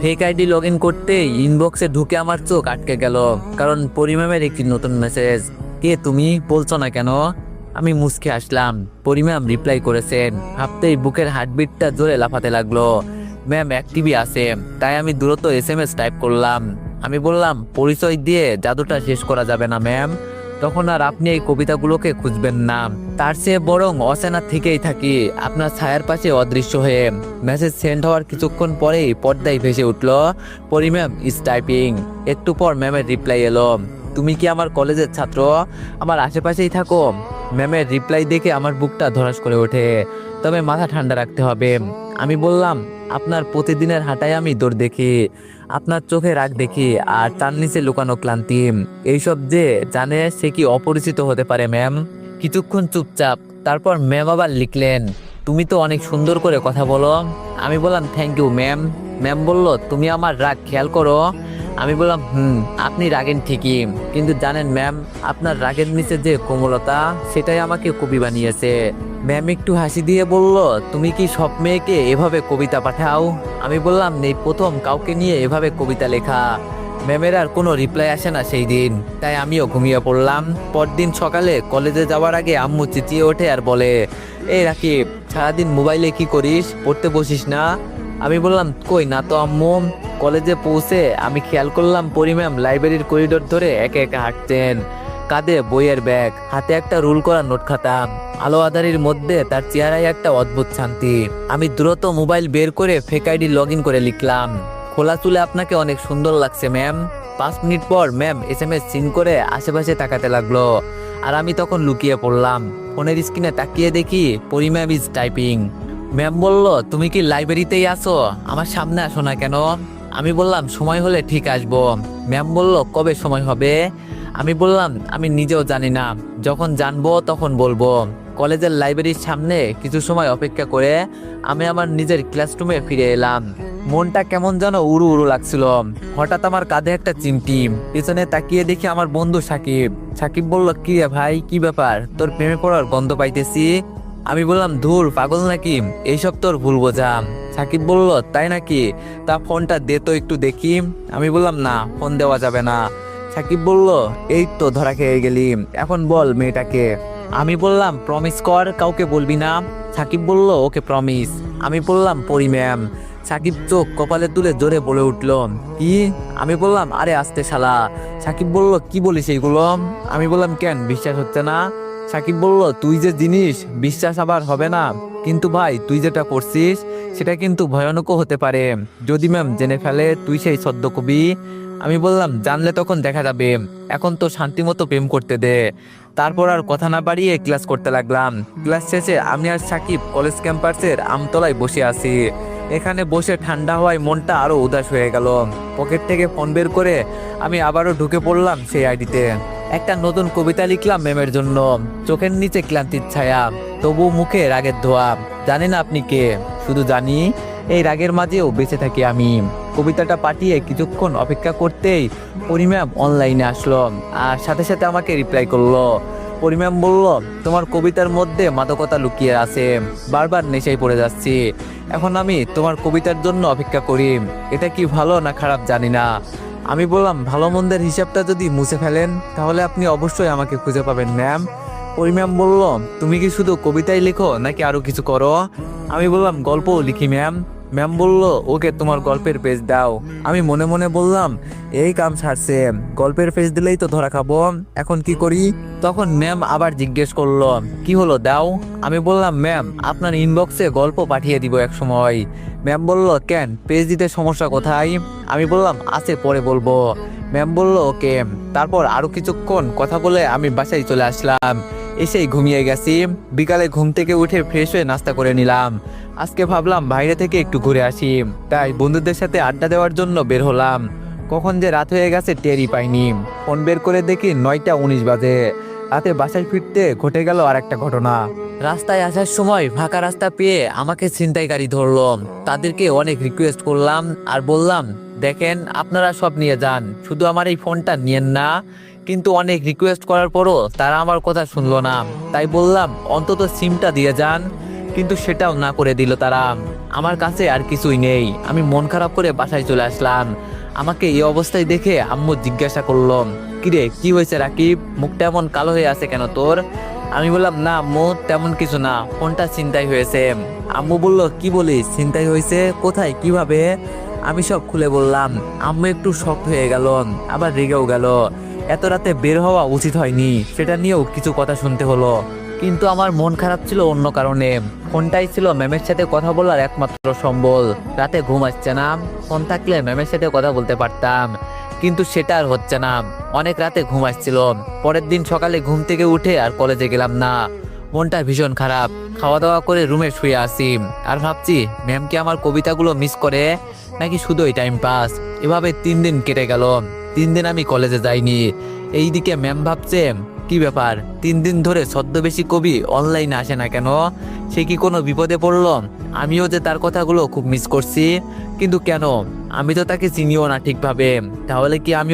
Fake ID log in করতেই ইনবক্সে ঢুকে আমার চোখ আটকে গেল, কারণ পরিম্যামের একটি নতুন মেসেজ। কে তুমি, বলছো না কেন? আমি মুচকে আসলাম। পরিম্যাম রিপ্লাই করেছেন। ভাবতেই বুকের হার্টবিটটা জোরে লাফাতে লাগলো। ম্যাম অ্যাক্টিভই আছে, তাই আমি দ্রুত SMS টাইপ করলাম। আমি বললাম, পরিচয় দিয়ে জাদুটা শেষ করা যাবে না ম্যাম। তখন আর আপনি এই কবিতাগুলোকে খুঁজবেন না, তার চেয়ে বরং অচেনা থেকেই থাকি আপনার ছায়ার পাশে অদৃশ্য হয়ে। মেসেজ সেন্ড হওয়ার কিছুক্ষণ পরেই পর্দায় ভেসে উঠল, পরিম্যাম ইজ টাইপিং। একটু পর ম্যামের রিপ্লাই এলো, তুমি কি আমার কলেজের ছাত্র? আমার আশেপাশেই থাকো? ম্যামের রিপ্লাই দেখে আমার বুকটা ধড়াস করে ওঠে, তবে মাথা ঠান্ডা রাখতে হবে। আমি বললাম, আপনার প্রতিদিনের হাঁটায় আমি দৌড় দেখি, আপনার চোখে রাগ দেখি, আর তার নিচে লুকানো ক্লান্তি। এইসব যে জানে সে কি অপরিচিত হতে পারে ম্যাম? কিছুক্ষণ চুপচাপ, তারপর ম্যাম আবার লিখলেন, তুমি তো অনেক সুন্দর করে কথা বলো। আমি বললাম, থ্যাংক ইউ ম্যাম। ম্যাম বলল, তুমি আমার রাগ খেয়াল করো? আমি বললাম, আপনি রাগেন ঠিকই, কিন্তু জানেন ম্যাম, আপনার রাগের নিচে যে কোমলতা, সেটাই আমাকে কবি বানিয়েছে। ম্যাম একটু হাসি দিয়ে বলল, তুমি কি সব মেয়েকে এভাবে কবিতা পাঠাও? আমি বললাম, নেই প্রথম কাউকে নিয়ে এভাবে কবিতা লেখা। ম্যামের আর কোনো রিপ্লাই আসে না সেই দিন, তাই আমিও ঘুমিয়ে পড়লাম। পরদিন সকালে কলেজে যাওয়ার আগে আম্মু চেঁচিয়ে ওঠে আর বলে, এই রাকিব, সারাদিন মোবাইলে কি করিস, পড়তে বসিস না? আমি বললাম, কই না তো আম্মু। কলেজে পৌঁছে আমি খেয়াল করলাম পরিম্যাম লাইব্রেরির করিডোর ধরে একে একে হাঁটছেন, কাঁধে বইয়ের ব্যাগ, হাতে একটা রুল করা নোট খাতা। আলো আঁধারির মধ্যে তার চেহারায় একটা অদ্ভুত শান্তি। আমি দ্রুত মোবাইল বের করে ফেক আইডি লগ ইন করে লিখলাম, খোলা চুলে আপনাকে অনেক সুন্দর লাগছে ম্যাম। 5 মিনিট পর ম্যাম SMS সিন করে আশেপাশে তাকাতে লাগলো, আর আমি তখন লুকিয়ে পড়লাম। ফোনের স্ক্রিনে তাকিয়ে দেখি পরিম্যাম ইজ টাইপিং। ম্যাম বলল, তুমি কি লাইব্রেরিতেই আছো? আমার সামনে আসো না কেন? আমি বললাম, সময় হলে ঠিক আসবো। ম্যাম বলল, কবে সময় হবে? আমি বললাম, আমি নিজেও জানি না, যখন জানবো তখন বলবো। কলেজের লাইব্রেরির সামনে কিছু সময় অপেক্ষা করে আমি আমার নিজের ক্লাসরুমে ফিরে এলাম। মনটা কেমন যেন উড়ু উড়ু লাগছিল। হঠাৎ আমার কাঁধে একটা চিমটি, পিছনে তাকিয়ে দেখি আমার বন্ধু সাকিব। সাকিব বলল, কি রে ভাই, কি ব্যাপার, তোর প্রেমে পড়ার গন্ধ পাইতেছি। আমি বললাম, ধুর পাগল নাকি, এইসব তোর ভুল বোঝা। সাকিব বলল, তাই নাকি? তা ফোনটা দে তো একটু দেখি। আমি বললাম, না, ফোন দেওয়া যাবে না। সাকিব বলল, এই তো ধরা খেয়ে গেলি, এখন বল মেয়েটাকে। আমি বললাম, প্রমিস কর, কাউকে বলবি না। সাকিব বলল, ওকে প্রমিস। আমি বললাম, পরি ম্যাম। সাকিব চোখ কপালে তুলে জোরে বলে উঠল, কি? আমি বললাম, আরে আস্তে শালা। সাকিব বলল, কি বলিস এইগুলো? আমি বললাম, কেন বিশ্বাস হচ্ছে না? সাকিব বলল, তুই যে জিনিস, বিশ্বাস আবার হবে না, কিন্তু ভাই তুই যেটা করছিস সেটা কিন্তু ভয়ানকও হতে পারে, যদি ম্যাম জেনে ফেলে তুই সেই সদ্য কবি। আমি বললাম, জানলে তখন দেখা যাবে, এখন তো শান্তি মতো প্রেম করতে দে। তারপর আর কথা না বাড়িয়ে ক্লাস করতে লাগলাম। ক্লাস শেষে আমি আর সাকিব কলেজ ক্যাম্পাসের আমতলায় বসে আছি। এখানে বসে ঠান্ডা হওয়ায় মনটা আরো উদাস হয়ে গেল। পকেট থেকে ফোন বের করে আমি আবারও ঢুকে পড়লাম সেই আইডিতে। একটা নতুন কবিতা লিখলাম ম্যামের জন্য। চোখের নিচে ক্লান্তির ছায়া, তবু মুখে রাগের ধোয়া। জানেন আপনি কে? শুধু জানি, এই রাগের মাঝেও বেঁচে থাকি আমি। কবিতাটা পাঠিয়ে কিছুক্ষণ অপেক্ষা করতেই পরিম্যাম অনলাইনে আসলো, আর সাথে সাথে আমাকে রিপ্লাই করলো। পরিম্যাম বলল, তোমার কবিতার মধ্যে মাদকতা লুকিয়ে আছে, বারবার নেশায় পড়ে যাচ্ছি। এখন আমি তোমার কবিতার জন্য অপেক্ষা করি। এটা কি ভালো না খারাপ জানি না। আমি বললাম, ভালো মন্দের হিসাবটা যদি মুছে ফেলেন তাহলে আপনি অবশ্যই আমাকে খুঁজে পাবেন ম্যাম। পরিম্যাম বলল, তুমি কি শুধু কবিতাই লেখো নাকি আরো কিছু করো? আমি বললাম, গল্পও লিখি ম্যাম। ম্যাম বলল, ওকে তোমার গল্পের পেজ দাও। আমি মনে মনে বললাম, এই কাম ছাড়ছে, গল্পের পেজ দিলেই তো ধরা খাবো, এখন কি করি? তখন ম্যাম আবার জিজ্ঞেস করলো, কি হলো, দাও। আমি বললাম, ম্যাম আপনার ইনবক্সে গল্প পাঠিয়ে দিব এক সময়। ম্যাম বলল, কেন, পেজ দিতে সমস্যা কোথায়? আমি বললাম, আছে, পরে বলবো। ম্যাম বলল, ওকে। তারপর আরো কিছুক্ষণ কথা বলে আমি বাসায় চলে আসলাম। এসেই ঘুমিয়ে গেছি। বিকালে ঘুম থেকে উঠে ফ্রেশ হয়ে নাস্তা করে নিলাম। আজকে ভাবলাম বাইরে থেকে একটু ঘুরে আসি, তাই বন্ধুদের সাথে আড্ডা দেওয়ার জন্য বের হলাম। কখন যে রাত হয়ে গেছে টেরই পাইনি। ফোন বের করে দেখি 9টা 19 বাজে। রাতে বাসায় ফিরতে ঘটে গেল আর একটা ঘটনা। রাস্তায় আসার সময় ফাঁকা রাস্তা পেয়ে আমাকে ছিনতাইকারী ধরলো। তাদেরকে অনেক রিকোয়েস্ট করলাম আর বললাম, দেখেন আপনারা সব নিয়ে যান, শুধু আমার এই ফোনটা নিয়েন না। কিন্তু অনেক রিকোয়েস্ট করার পরও তারা আমার কথা শুনলো না। তাই বললাম, অন্তত সিমটা দিয়ে যান। কিন্তু সেটাও না করে দিল তারা। আমার কাছে আর কিছুই নেই, আমি মন খারাপ করে বাসায় চলে আসলাম। আমাকে এই অবস্থায় দেখে আম্মু জিজ্ঞাসা করলো, কিরে কি হয়েছে রাকিব, মুখটা এমন কালো হয়ে আছে কেন তোর? আমি বললাম, না আম্মু তেমন কিছু না, ফোনটা ছিনতাই হয়েছে। আম্মু বলল, কি বলিস, ছিনতাই হয়েছে? কোথায়, কিভাবে? আমি সব খুলে বললাম। আম্মু একটু শক্ট হয়ে গেল, আবার রেগেও গেল। এত রাতে বের হওয়া উচিত হয়নি, সেটা নিয়েও কিছু কথা শুনতে হলো। কিন্তু আমার মন খারাপ ছিল অন্য কারণে। ফোনটাই ছিল ম্যামের সাথে কথা বলার একমাত্র সম্বল। রাতে ঘুম আসছে না, ফোন থাকলে ম্যামের সাথে কথা বলতে পারতাম, কিন্তু সেটা আর হচ্ছে না। অনেক রাতে ঘুম আসছিল। পরের দিন সকালে ঘুম থেকে উঠে আর কলেজে গেলাম না। মনটা ভীষণ খারাপ। খাওয়া দাওয়া করে রুমে শুয়ে আসি আর ভাবছি, ম্যাম কি আমার কবিতাগুলো মিস করে, নাকি শুধুই টাইম পাস? এভাবে 3 দিন কেটে গেল। 3 দিন আমি কলেজে যাইনি। এইদিকে ম্যাম ভাবছে, কি ব্যাপার, 3 দিন ধরে ছদ্মবেশী কবি অনলাইনে আসে না কেন? সে কি কোনো বিপদে পড়লো? আমিও যে তার কথাগুলো খুব মিস করছি, কিন্তু কেন? আমি তো তাকে চিনিও না ঠিকভাবে, তাহলে কি আমিও